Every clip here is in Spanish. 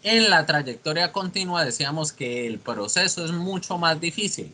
En la trayectoria continua decíamos que el proceso es mucho más difícil,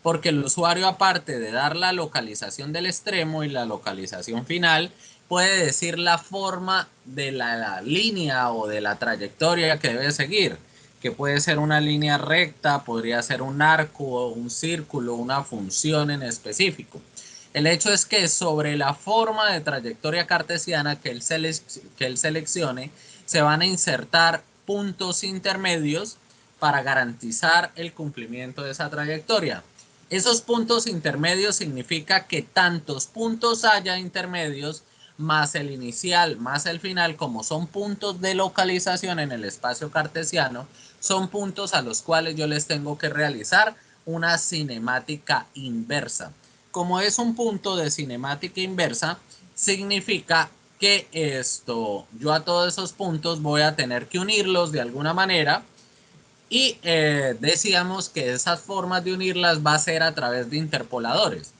porque el usuario, aparte de dar la localización del extremo y la localización final, puede decir la forma de la línea o de la trayectoria que debe seguir, que puede ser una línea recta, podría ser un arco, un círculo, una función en específico. El hecho es que sobre la forma de trayectoria cartesiana que él seleccione, se van a insertar puntos intermedios para garantizar el cumplimiento de esa trayectoria. Esos puntos intermedios significa que tantos puntos haya intermedios más el inicial más el final, como son puntos de localización en el espacio cartesiano, son puntos a los cuales yo les tengo que realizar una cinemática inversa. Como es un punto de cinemática inversa, significa que yo a todos esos puntos voy a tener que unirlos de alguna manera, y decíamos que esas formas de unirlas va a ser a través de interpoladores.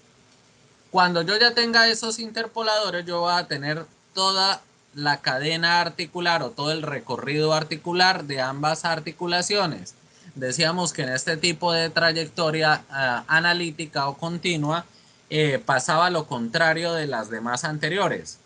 Cuando yo ya tenga esos interpoladores, yo voy a tener toda la cadena articular o todo el recorrido articular de ambas articulaciones. Decíamos que en este tipo de trayectoria analítica o continua pasaba lo contrario de las demás anteriores.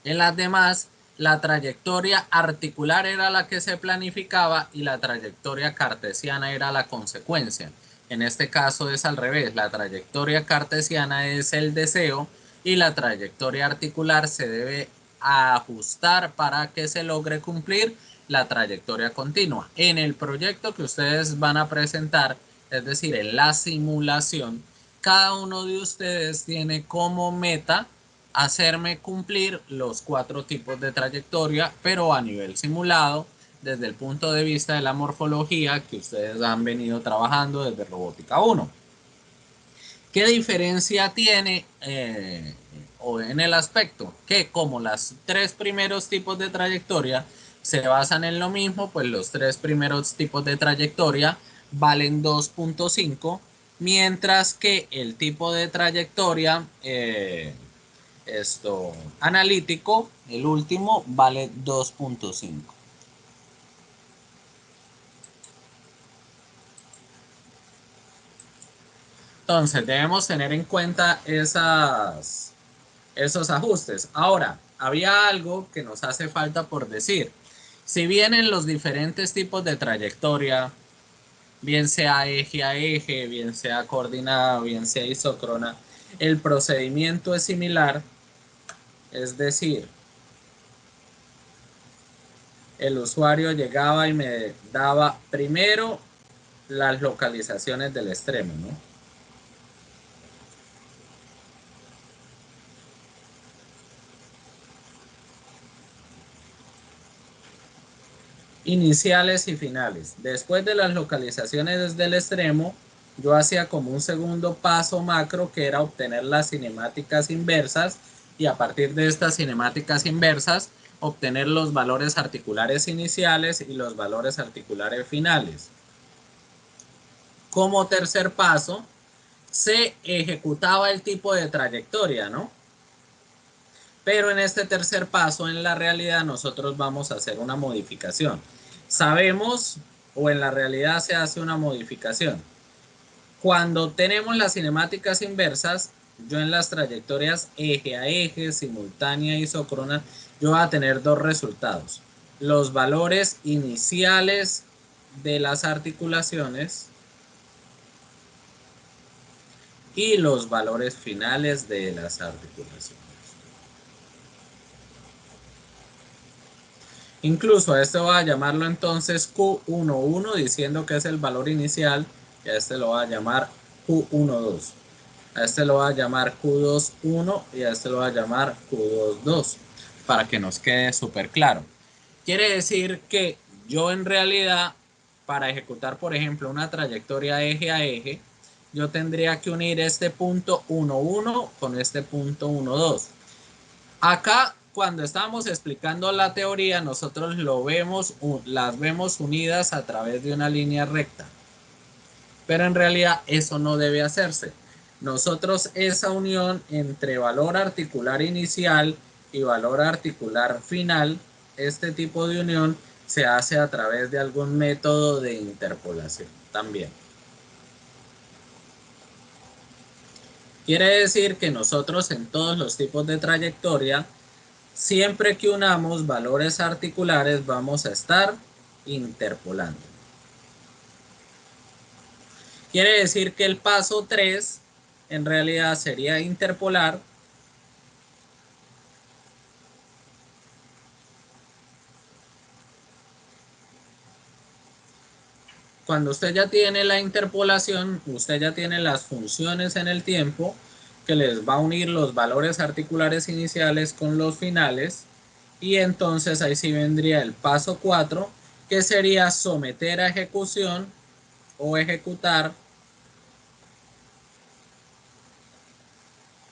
En las demás, la trayectoria articular era la que se planificaba y la trayectoria cartesiana era la consecuencia. En este caso es al revés, la trayectoria cartesiana es el deseo y la trayectoria articular se debe ajustar para que se logre cumplir la trayectoria continua. En el proyecto que ustedes van a presentar, es decir, en la simulación, cada uno de ustedes tiene como meta hacerme cumplir los 4 tipos de trayectoria, pero a nivel simulado, desde el punto de vista de la morfología que ustedes han venido trabajando desde Robótica 1. ¿Qué diferencia tiene en el aspecto? Que como los 3 primeros tipos de trayectoria se basan en lo mismo, pues los 3 primeros tipos de trayectoria valen 2.5, mientras que el tipo de trayectoria analítico, el último, vale 2.5. Entonces debemos tener en cuenta esos ajustes. Ahora, había algo que nos hace falta por decir. Si bien en los diferentes tipos de trayectoria, bien sea eje a eje, bien sea coordinada, bien sea isócrona, el procedimiento es similar, es decir, el usuario llegaba y me daba primero las localizaciones del extremo, ¿no? Iniciales y finales. Después de las localizaciones del extremo, yo hacía como un segundo paso macro, que era obtener las cinemáticas inversas, y a partir de estas cinemáticas inversas obtener los valores articulares iniciales y los valores articulares finales. Como tercer paso, se ejecutaba el tipo de trayectoria, ¿no? Pero en este tercer paso, en la realidad, nosotros vamos a hacer una modificación. Sabemos, o en la realidad se hace una modificación. Cuando tenemos las cinemáticas inversas, yo en las trayectorias eje a eje, simultánea y isócrona, yo voy a tener dos resultados. Los valores iniciales de las articulaciones y los valores finales de las articulaciones. Incluso a este voy a llamarlo entonces Q11, diciendo que es el valor inicial, y a este lo voy a llamar Q12. A este lo voy a llamar Q21 y a este lo voy a llamar Q22, para que nos quede súper claro. Quiere decir que yo en realidad, para ejecutar, por ejemplo, una trayectoria eje a eje, yo tendría que unir este punto 1,1 con este punto 1,2. Acá, cuando estamos explicando la teoría, nosotros las vemos unidas a través de una línea recta. Pero en realidad eso no debe hacerse. Nosotros esa unión entre valor articular inicial y valor articular final, este tipo de unión se hace a través de algún método de interpolación también. Quiere decir que nosotros en todos los tipos de trayectoria, siempre que unamos valores articulares, vamos a estar interpolando. Quiere decir que el paso 3 en realidad sería interpolar cuando usted ya tiene la interpolación, usted ya tiene las funciones en el tiempo que les va a unir los valores articulares iniciales con los finales, y entonces ahí sí vendría el paso 4, que sería someter a ejecución o ejecutar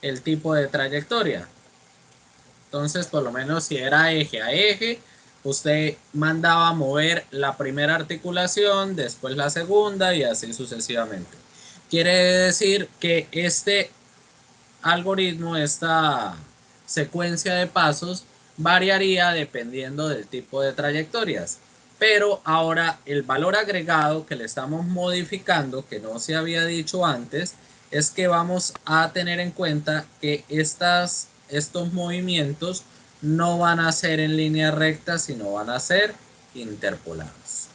el tipo de trayectoria. Entonces, por lo menos si era eje a eje, usted mandaba a mover la primera articulación, después la segunda y así sucesivamente. Quiere decir que este algoritmo, esta secuencia de pasos, variaría dependiendo del tipo de trayectorias. Pero ahora el valor agregado que le estamos modificando, que no se había dicho antes, es que vamos a tener en cuenta que estos movimientos no van a ser en línea recta, sino van a ser interpolados.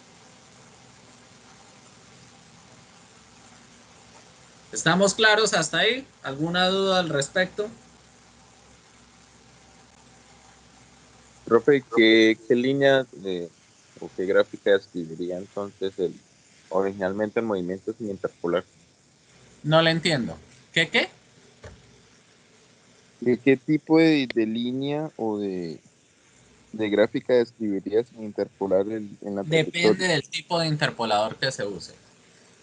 ¿Estamos claros hasta ahí? ¿Alguna duda al respecto? Profe, ¿qué línea o qué gráfica describiría entonces originalmente el movimiento sin interpolar? No le entiendo. ¿Qué? ¿Qué tipo de línea o de gráfica describiría sin interpolar en la Depende trayectoria? del tipo de interpolador que se use.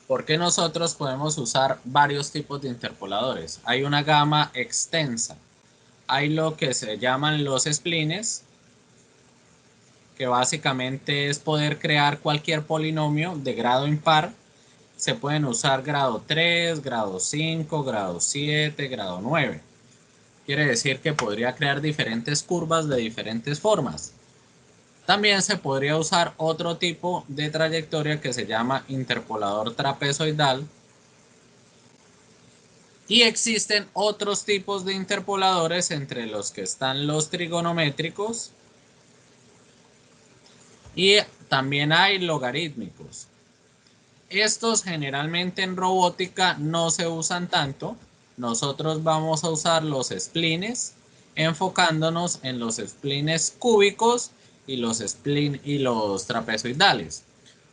Porque nosotros podemos usar varios tipos de interpoladores. Hay una gama extensa. Hay lo que se llaman los splines, que básicamente es poder crear cualquier polinomio de grado impar. Se pueden usar grado 3, grado 5, grado 7, grado 9. Quiere decir que podría crear diferentes curvas de diferentes formas. También se podría usar otro tipo de trayectoria que se llama interpolador trapezoidal. Y existen otros tipos de interpoladores, entre los que están los trigonométricos y también hay logarítmicos. Estos generalmente en robótica no se usan tanto. Nosotros vamos a usar los splines, enfocándonos en los splines cúbicos y los trapezoidales.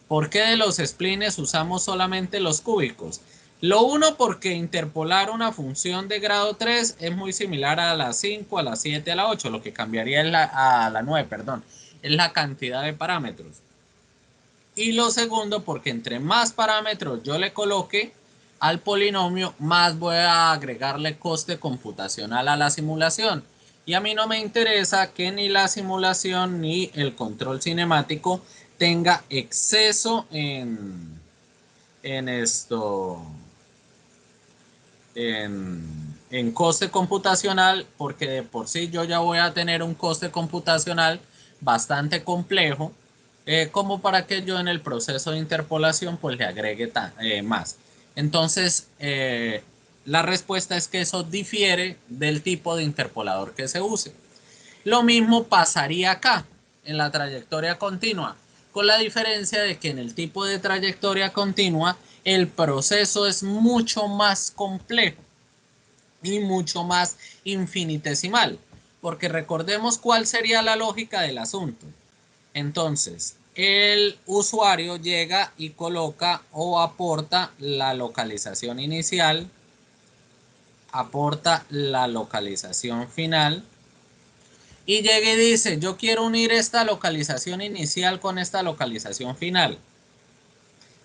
¿Por qué de los splines usamos solamente los cúbicos? Lo uno, porque interpolar una función de grado 3 es muy similar a la 5, a la 7, a la 8. Lo que cambiaría es a la 9, perdón, es la cantidad de parámetros. Y lo segundo, porque entre más parámetros yo le coloque al polinomio, más voy a agregarle coste computacional a la simulación. Y a mí no me interesa que ni la simulación ni el control cinemático tenga exceso en esto, en coste computacional, porque de por sí yo ya voy a tener un coste computacional bastante complejo, como para que yo en el proceso de interpolación pues le agregue más. Entonces, la respuesta es que eso difiere del tipo de interpolador que se use. Lo mismo pasaría acá, en la trayectoria continua, con la diferencia de que en el tipo de trayectoria continua el proceso es mucho más complejo y mucho más infinitesimal, porque recordemos cuál sería la lógica del asunto. Entonces, el usuario llega y coloca o aporta la localización inicial, aporta la localización final, y llega y dice, yo quiero unir esta localización inicial con esta localización final.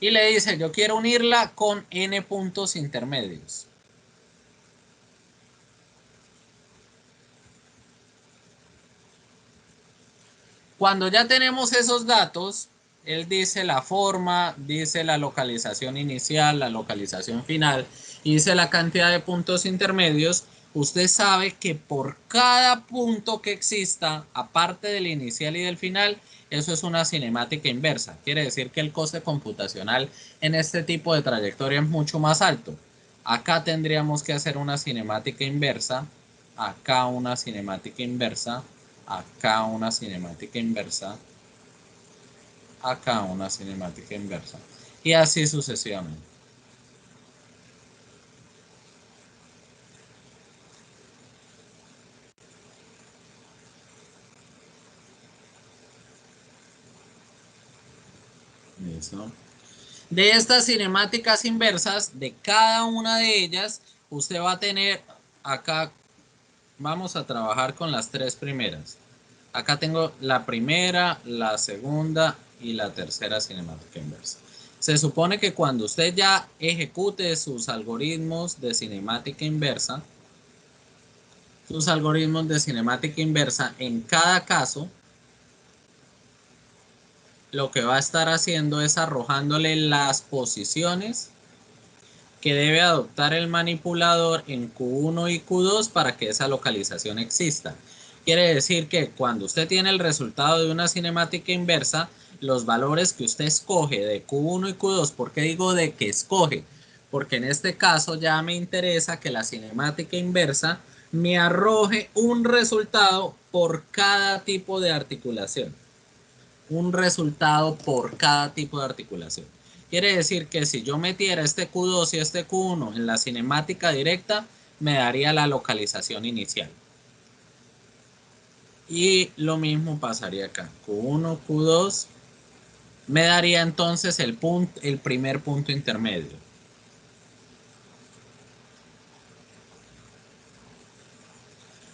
Y le dice, yo quiero unirla con n puntos intermedios. Cuando ya tenemos esos datos, él dice la forma, dice la localización inicial, la localización final, y dice la cantidad de puntos intermedios. Usted sabe que por cada punto que exista, aparte del inicial y del final, Eso es una cinemática inversa. Quiere decir que el coste computacional en este tipo de trayectoria es mucho más alto. Acá tendríamos que hacer una cinemática inversa, acá una cinemática inversa, acá una cinemática inversa, acá una cinemática inversa, y así sucesivamente. ¿Listo? De estas cinemáticas inversas, de cada una de ellas, usted va a tener acá, vamos a trabajar con las tres primeras. Acá tengo la primera, la segunda y la tercera cinemática inversa. Se supone que cuando usted ya ejecute sus algoritmos de cinemática inversa, en cada caso, lo que va a estar haciendo es arrojándole las posiciones que debe adoptar el manipulador en Q1 y Q2 para que esa localización exista. Quiere decir que cuando usted tiene el resultado de una cinemática inversa, los valores que usted escoge de Q1 y Q2, ¿por qué digo de que escoge? Porque en este caso ya me interesa que la cinemática inversa me arroje un resultado por cada tipo de articulación. Un resultado por cada tipo de articulación. Quiere decir que si yo metiera este Q2 y este Q1 en la cinemática directa, me daría la localización inicial. Y lo mismo pasaría acá. Q1, Q2, me daría entonces el primer punto intermedio.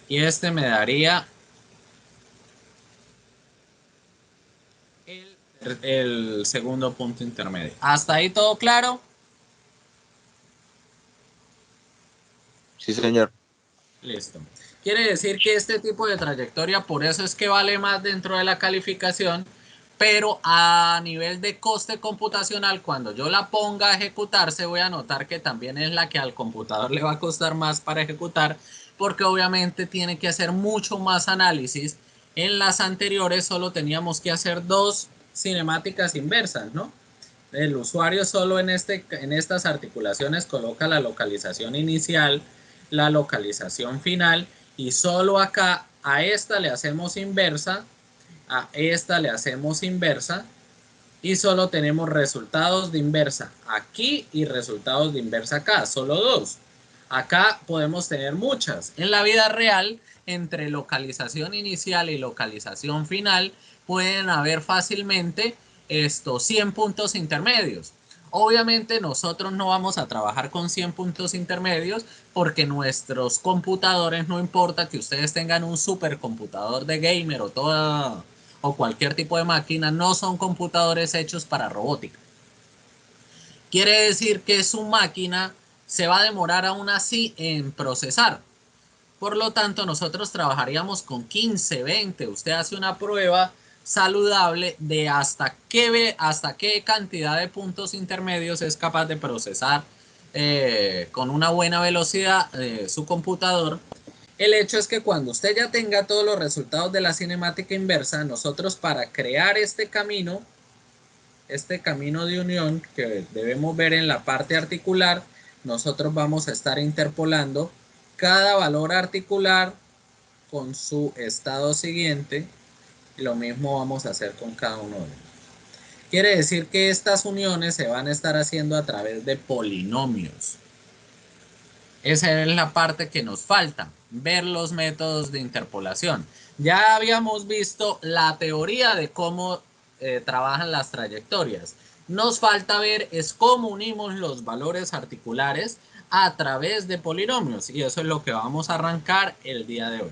Y este me daría el segundo punto intermedio. ¿Hasta ahí todo claro? Sí, señor. Listo. Quiere decir que este tipo de trayectoria, por eso es que vale más dentro de la calificación, pero a nivel de coste computacional, cuando yo la ponga a ejecutarse, voy a notar que también es la que al computador le va a costar más para ejecutar, porque obviamente tiene que hacer mucho más análisis. En las anteriores solo teníamos que hacer dos cinemáticas inversas, ¿no? El usuario solo en estas articulaciones coloca la localización inicial, la localización final, y solo acá a esta le hacemos inversa, a esta le hacemos inversa, y solo tenemos resultados de inversa aquí y resultados de inversa acá, solo dos. Acá podemos tener muchas. En la vida real, entre localización inicial y localización final, pueden haber fácilmente estos 100 puntos intermedios. Obviamente nosotros no vamos a trabajar con 100 puntos intermedios porque nuestros computadores, no importa que ustedes tengan un supercomputador de gamer o cualquier tipo de máquina, no son computadores hechos para robótica. Quiere decir que su máquina se va a demorar aún así en procesar. Por lo tanto, nosotros trabajaríamos con 15, 20. Usted hace una prueba saludable de hasta qué cantidad de puntos intermedios es capaz de procesar con una buena velocidad su computador. El hecho es que cuando usted ya tenga todos los resultados de la cinemática inversa, nosotros para crear este camino de unión que debemos ver en la parte articular, nosotros vamos a estar interpolando cada valor articular con su estado siguiente, y lo mismo vamos a hacer con cada uno de ellos. Quiere decir que estas uniones se van a estar haciendo a través de polinomios. Esa es la parte que nos falta, ver los métodos de interpolación. Ya habíamos visto la teoría de cómo trabajan las trayectorias. Nos falta ver es cómo unimos los valores articulares a través de polinomios, y eso es lo que vamos a arrancar el día de hoy.